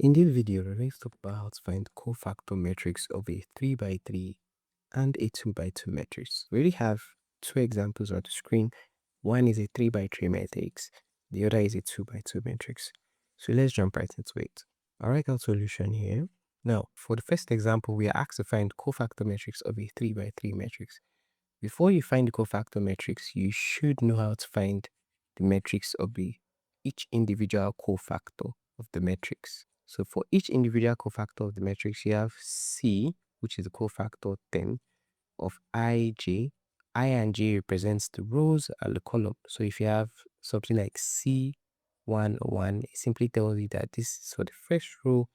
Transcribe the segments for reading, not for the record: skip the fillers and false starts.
In this video, let's talk about how to find cofactor matrix of a 3 by 3 and a 2 by 2 matrix. We already have two examples on the screen. One is a 3 by 3 matrix, the other is a 2 by 2 matrix. So let's jump right into it. I'll write our solution here. Now, for the first example, we are asked to find cofactor matrix of a 3 by 3 matrix. Before you find the cofactor matrix, you should know how to find the matrix of each individual cofactor of the matrix. So for each individual cofactor of the matrix, you have C, which is the cofactor 10 of ij. I and j represents the rows and the column. So if you have something like C11, it simply tells you that this is for the first row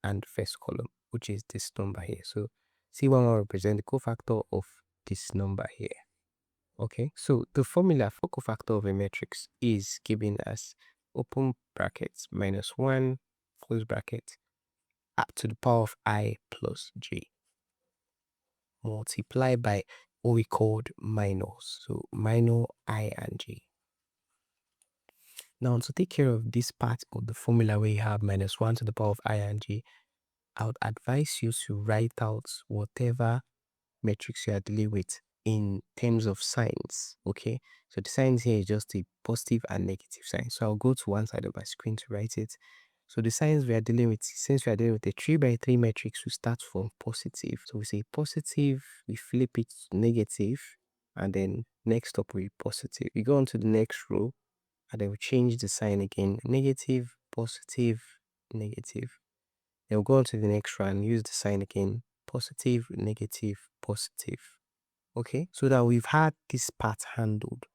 and first column, which is this number here. So C11 represents the cofactor of this number here. Okay, so the formula for cofactor of a matrix is given as open brackets -1 close bracket up to the power of I plus j multiplied by what we called minors. So minor I and j. Now to take care of this part of the formula where you have -1 to the power of I and j, I would advise you to write out whatever matrix you are dealing with in terms of signs. Okay, so the signs here is just a positive and negative sign. So I'll go to one side of my screen to write it. So the signs we are dealing with, since we are dealing with a 3 by 3 matrix, we start from positive. So we say positive, we flip it to negative, and then next up we positive. We go on to the next row, and then we change the sign again, negative, positive, negative. Then we'll go on to the next row and use the sign again, positive, negative, positive. Okay, so that we've had this part handled.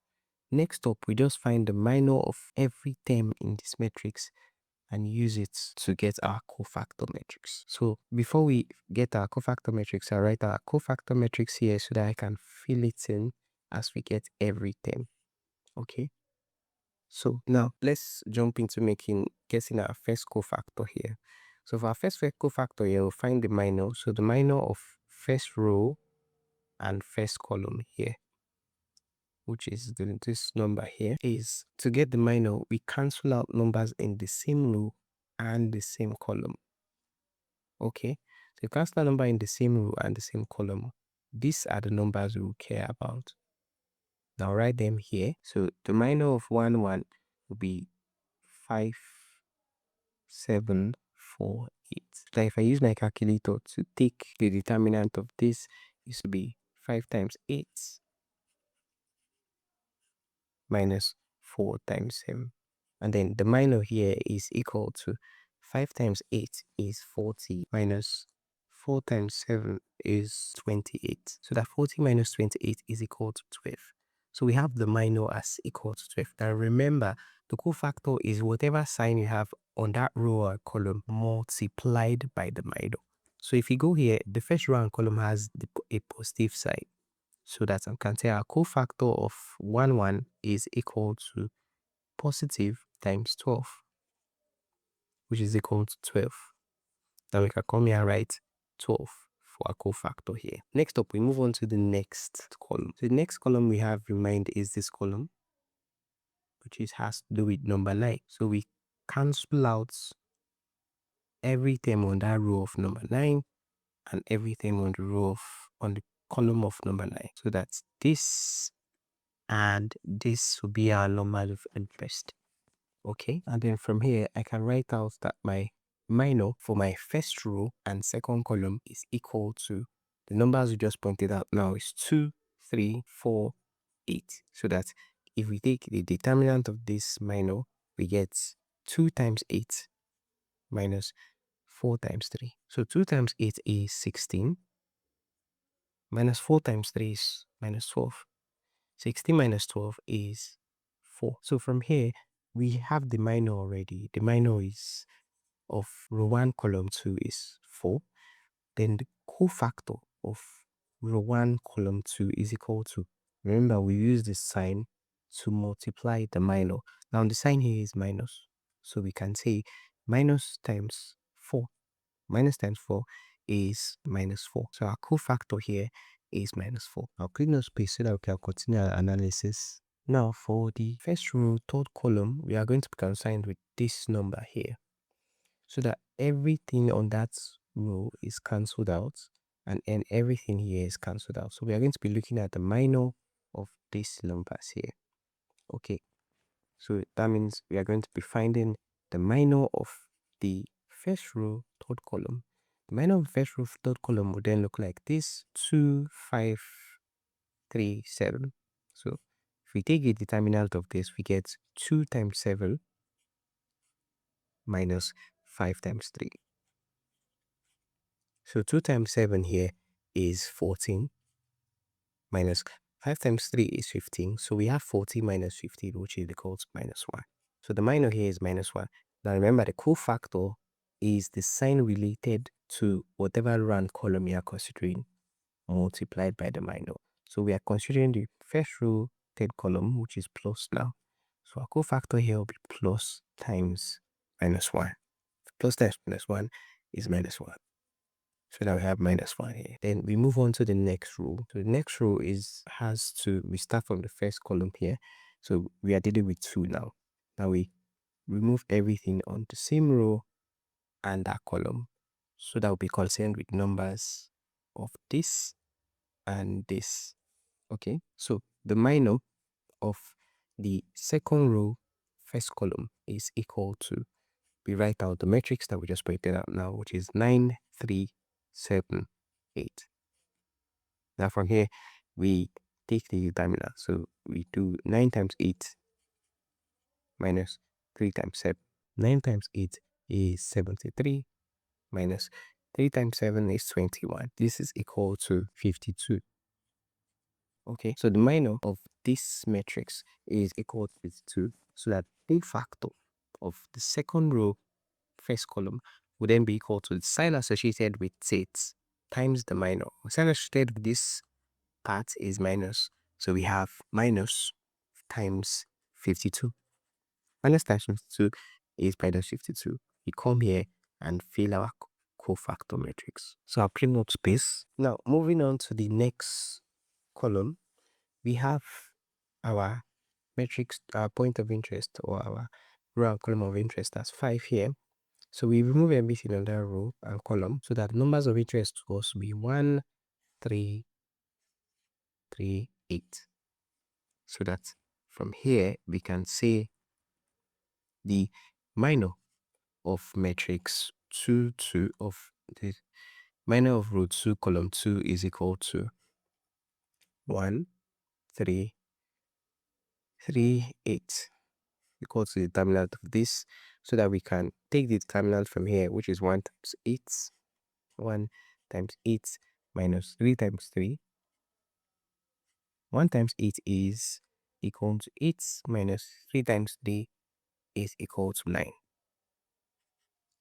Next up, we just find the minor of every term in this matrix and use it to get our cofactor matrix. So before we get our cofactor matrix, I'll write our cofactor matrix here so that I can fill it in as we get every term. Okay, so now let's jump into guessing our first cofactor here. So for our first cofactor here, we'll find the minor. So the minor of first row and first column here, which is this number here, is to get the minor, we cancel out numbers in the same row and the same column. Okay, so you cancel a number in the same row and the same column. These are the numbers we will care about. Now write them here. So the minor of 1 1 will be 5 7 4 8. So if I use my calculator to take the determinant of this, it should be 5 times 8 minus 4 times 7. And then the minor here is equal to 5 times 8 is 40 minus 4 times 7 is 28. So that 40 minus 28 is equal to 12. So we have the minor as equal to 12. Now remember, the cofactor is whatever sign you have on that row or column multiplied by the minor. So if you go here, the first row and column has a positive sign. So that I can say our cofactor of 1 1 is equal to positive times 12, which is equal to 12. Now we can come here and write 12 for our cofactor here. Next up, we move on to the next column. So the next column we have remained is this column, which has to do with number 9. So we cancel out every term on that row of number 9 and everything on the column of number 9. So that's this and this will be our numbers of interest. Okay, and then from here I can write out that my minor for my first row and second column is equal to the numbers we just pointed out now is 2 3 4 8. So that if we take the determinant of this minor, we get 2 times 8 minus 4 times 3. So 2 times 8 is 16 minus 4 times 3 is minus 12. 16 minus 12 is 4. So from here, we have the minor already. The minor is of row 1, column 2 is 4. Then the cofactor of row 1, column 2 is equal to, remember we use the sign to multiply the minor. Now the sign here is minus. So we can say minus times 4. Minus times 4 is minus 4. So our cofactor here is minus 4. I'll click no space so that we can continue our analysis. Now for the first row, third column, we are going to be consigned with this number here. so that everything on that row is cancelled out and everything here is cancelled out. So we are going to be looking at the minor of these numbers here. Okay, so that means we are going to be finding the minor of the first row, third column. The minor of the first row, third column would then look like this: 2, 5, 3, 7. So if we take a determinant of this, we get 2 times 7 minus 5 times 3. So 2 times 7 here is 14 minus 5 times 3 is 15. So we have 40 minus 15, which is equal to minus 1. So the minor here is minus 1. Now remember, the cofactor is the sign related to whatever row and column you are considering multiplied by the minor. So we are considering the first row, third column, which is plus now. So our cofactor here will be plus times minus 1. Plus times minus 1 is minus 1. So now we have minus 1 here. Then we move on to the next row. So the next row we start from the first column here. So we are dealing with 2 now. Now we remove everything on the same row and that column. So that will be concerned with numbers of this and this. Okay, so the minor of the second row, first column is equal to, we write out the matrix that we just pointed out now, which is 9, 3, 7, 8. Now from here, we take the determinant. So we do 9 times 8 minus 3 times 7. 9 times 8 is 73 minus 3 times 7 is 21. This is equal to 52. Okay, so the minor of this matrix is equal to 52. So that the factor of the second row, first column, would then be equal to the sign associated with it times the minor. The sign associated with this part is minus. So we have minus times 52. Minus times 52 is minus 52. We come here and fill our cofactor matrix. So I'll clean up space. Now, moving on to the next column, we have our matrix, our point of interest, or our row and column of interest as 5 here. So we remove everything on that row and column so that numbers of interest to us will be 1, 3, 3, 8. So that from here we can say the minor of matrix 2, 2 of the minor of row 2 column 2 is equal to 1, 3, 3, 8, equal to the determinant of this, so that we can take the determinant from here, which is 1 times 8, 1 times 8 minus 3 times 3. 1 times 8 is equal to 8 minus 3 times 3 is equal to 9.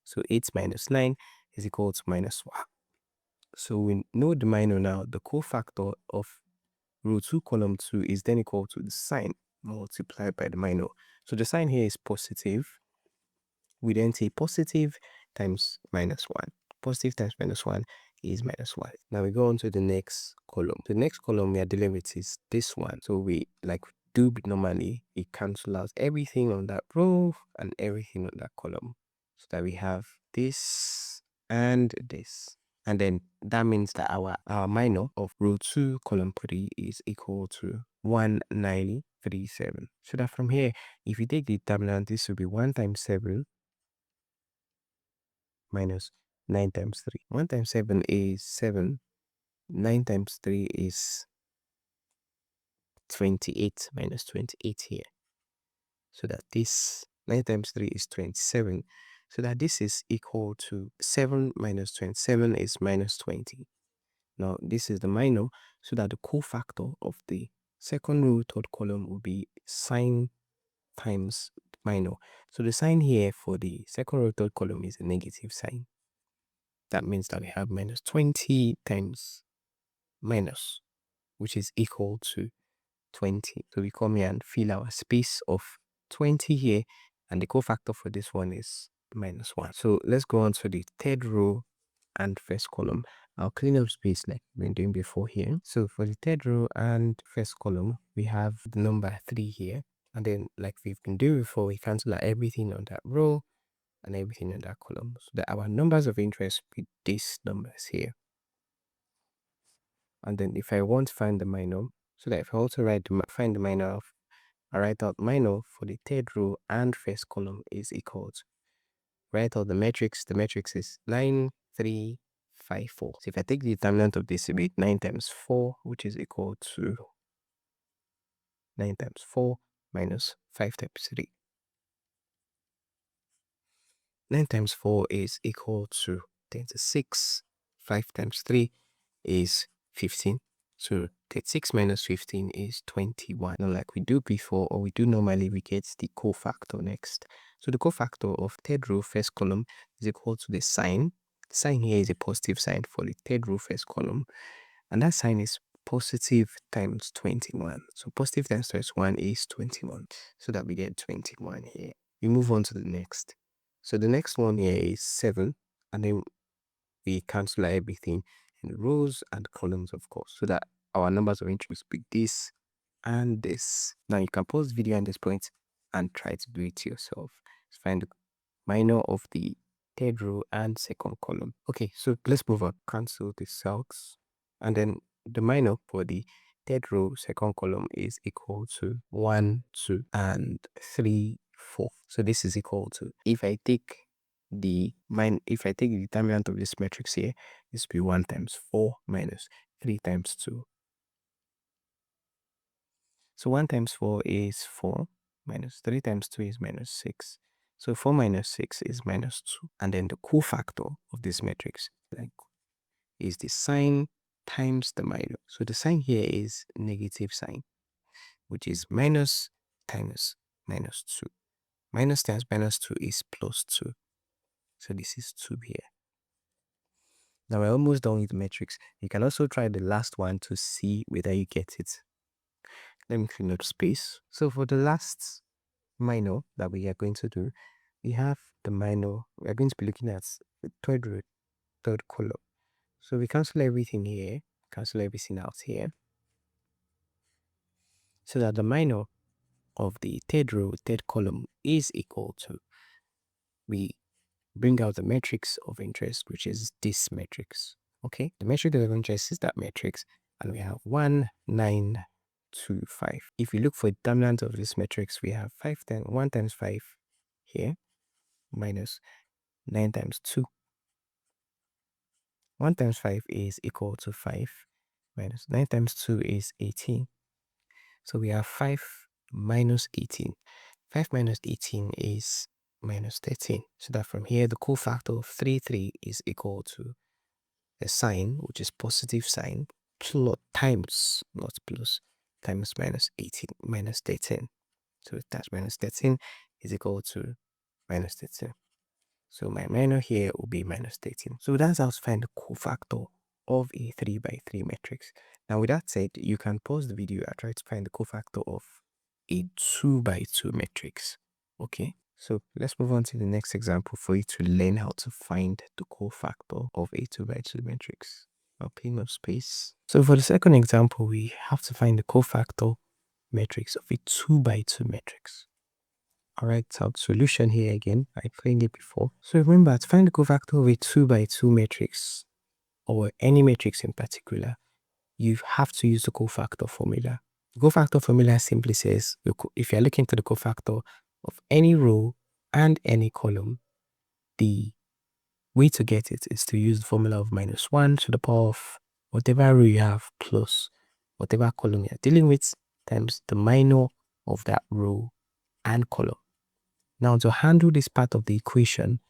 So 8 minus 9 is equal to minus 1. So we know the minor now. The cofactor of row 2 column 2 is then equal to the sign multiplied by the minor. So the sign here is positive. We then say positive times minus 1. Positive times minus 1 is minus 1. Now we go on to the next column. The next column we are dealing with is this one. So we, like we do normally, we cancel out everything on that row and everything on that column, so that we have this and this. And then that means that our minor of row 2 column 3 is equal to 1937. So that from here, if you take the determinant, this will be 1 times 7 minus 9 times 3. 1 times 7 is 7. 9 times 3 is 28 minus 28 here. So that this 9 times 3 is 27. So that this is equal to 7 minus 27 is minus 20. Now this is the minor, so that the cofactor of the second row, third column will be sign times minor. So the sign here for the second row, third column is a negative sign. That means that we have minus 20 times minus, which is equal to 20. So we come here and fill our space of 20 here, and the cofactor for this one is minus 1. So let's go on to the third row and first column. I'll clean up space like we've been doing before here. So for the third row and first column, we have the number 3 here. And then like we've been doing before, we cancel out everything on that row and everything in that column. So that our numbers of interest be these numbers here. And then if I want to find the minor, so that if I also find the minor of, I write out minor for the third row and first column is equal to, write out the matrix is 9, 3, 5, 4. So if I take the determinant of this, it will be 9 times 4, which is equal to 9 times 4 minus 5 times 3. 9 times 4 is equal to 36. 5 times 3 is 15. So 36 minus 15 is 21. Now, like we do before, or we do normally, we get the cofactor next. So the cofactor of third row first column is equal to the sign. The sign here is a positive sign for the third row first column. And that sign is positive times 21. So positive times 21 is 21. So that we get 21 here. We move on to the next. So the next one here is 7. And then we cancel everything in rows and columns, of course, so that our numbers of interest be this and this. Now you can pause the video at this point and try to do it yourself. Let's find the minor of the third row and second column. Okay, so let's move on. Cancel the cells, and then the minor for the third row second column is equal to 1, 2, and 3, 4. So this is equal to, if I take the determinant of this matrix here, this will be 1 times 4 minus 3 times 2. So 1 times 4 is 4 minus 3 times 2 is minus 6. So 4 minus 6 is minus 2. And then the cofactor of this matrix is the sign times the minor. So the sign here is negative sign, which is minus times minus 2. Minus times minus 2 is plus 2. So this is 2 here. Now we're almost done with the matrix. You can also try the last one to see whether you get it. Let me clean up space. So for the last minor that we are going to do, we have the minor. We are going to be looking at the third row, third column. So we cancel everything here, cancel everything out here, so that the minor of the third row, third column is equal to, we bring out the matrix of interest, which is this matrix. Okay, the matrix of interest is that matrix, and we have 1, 9, 2, 5. If we look for the determinant of this matrix, we have 1 times 5 here minus 9 times 2. 1 times 5 is equal to 5 minus 9 times 2 is 18. So we have 5 minus 18. 5 minus 18 is minus 13. So that from here, the cofactor of 3, 3 is equal to a sign, which is positive sign, plus times, not plus, times minus 18, minus 13. So that's minus 13 is equal to minus 13. So my minor here will be minus 13. So that's how to find the cofactor of a 3 by 3 matrix. Now with that said, you can pause the video and try to find the cofactor of a 2 by 2 matrix. Okay, so let's move on to the next example for you to learn how to find the cofactor of a 2 by 2 matrix. I'll pin no space. So for the second example, we have to find the cofactor matrix of a 2 by 2 matrix. Alright, so solution here again. I explained it before. So remember, to find the cofactor of a 2 by 2 matrix, or any matrix in particular, you have to use the cofactor formula. The cofactor formula simply says, if you're looking to the cofactor of any row and any column, the way to get it is to use the formula of minus 1 to the power of whatever row you have plus whatever column you're dealing with times the minor of that row and column. Now, to handle this part of the equation,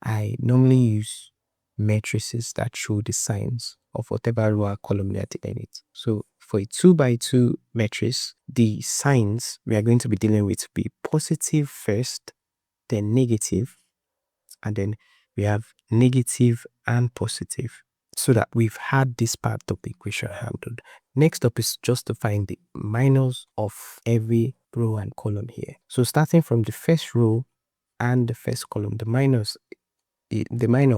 I normally use matrices that show the signs of whatever row or column they are dealing with. So for a 2 by 2 matrix, the signs we are going to be dealing with will be positive first, then negative, and then we have negative and positive, so that we've had this part of the equation handled. Next up is just to find the minors of every row and column here. So starting from the first row and the first column, the minor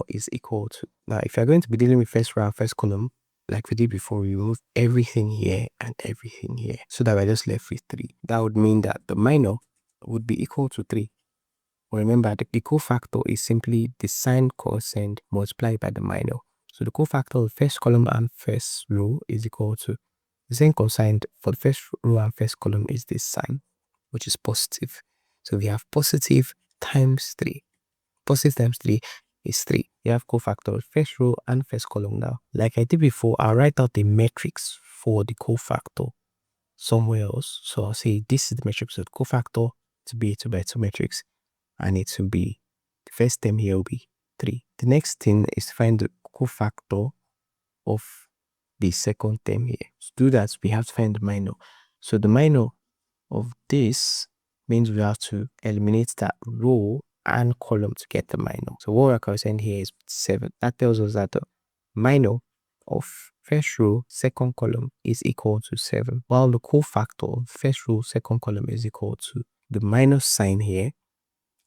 is equal to, now if you're going to be dealing with first row and first column, like we did before, we remove everything here and everything here, so that we're just left with 3. That would mean that the minor would be equal to 3. Remember, the cofactor is simply the sine cosine multiplied by the minor. So the cofactor of first column and first row is equal to the sine cosine for the first row and first column is this sign, which is positive. So we have positive times 3. Positive times 3 is 3. You have cofactor of first row and first column now. Like I did before, I'll write out the matrix for the cofactor somewhere else. So I'll say this is the matrix of the cofactor to be a 2 by 2 matrix, and it will be the first term here will be 3. The next thing is to find the cofactor of the second term here. To do that, we have to find the minor. So the minor of this means we have to eliminate that row and column to get the minor. So what we're considering here is 7. That tells us that the minor of first row, second column is equal to 7, while the cofactor of first row, second column is equal to the minus sign here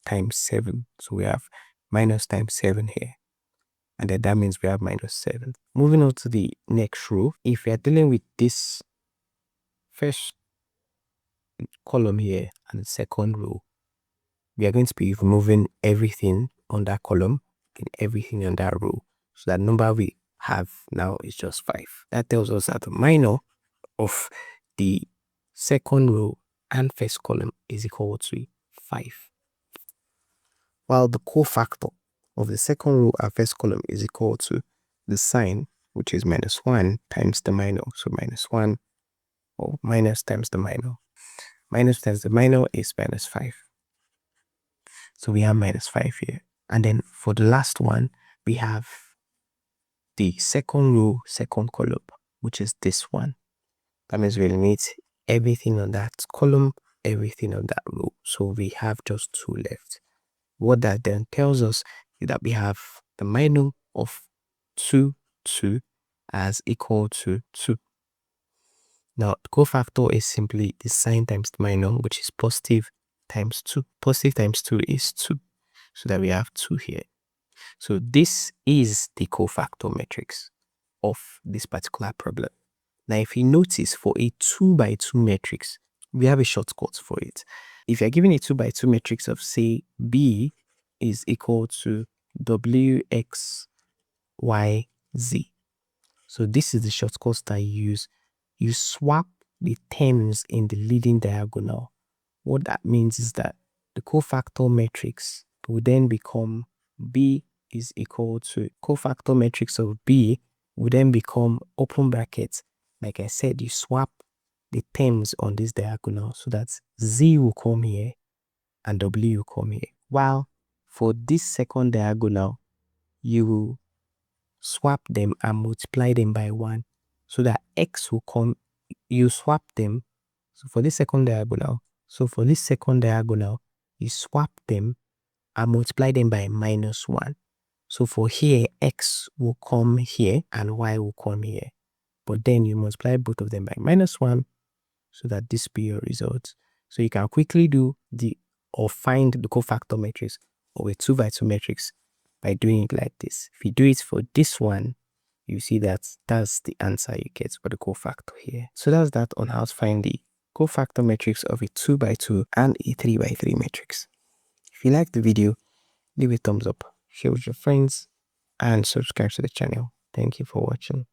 times 7. So we have minus times 7 here. And then that means we have minus 7. Moving on to the next row, if we are dealing with this first column here and the second row, we are going to be removing everything on that column and everything on that row. So that number we have now is just 5. That tells us that the minor of the second row and first column is equal to 5. While the cofactor of the second row and first column is equal to the sign, which is minus 1 times the minor. So minus 1 or minus times the minor. Minus times the minor is minus 5. So we have minus 5 here. And then for the last one, we have the second row, second column, which is this one. That means we eliminate everything on that column, everything on that row. So we have just 2 left. What that then tells us is that we have the minor of 2 as equal to 2. Now, the cofactor is simply the sign times the minor, which is positive times 2. Positive times 2 is 2. So that we have 2 here. So this is the cofactor matrix of this particular problem. Now, if you notice, for a 2 by 2 matrix, we have a shortcut for it. If you're given a 2 by 2 matrix of, say, B is equal to WX, Y, Z. So this is the shortcut that you use. You swap the terms in the leading diagonal. What that means is that the cofactor matrix will then become B is equal to cofactor matrix of B will then become open brackets. Like I said, you swap the terms on this diagonal so that Z will come here and W will come here. While for this second diagonal, you will swap them and multiply them by 1 so that X will come. You swap them. So for this second diagonal, you swap them and multiply them by minus 1. So for here, X will come here and Y will come here. But then you multiply both of them by minus 1 so that this be your result. So you can quickly do find the cofactor matrix of a 2 by 2 matrix by doing it like this. If you do it for this one, you see that that's the answer you get for the cofactor here. So that's that on how to find the cofactor matrix of a 2 by 2 and a 3 by 3 matrix. If you like the video, leave a thumbs up, share with your friends, and subscribe to the channel. Thank you for watching.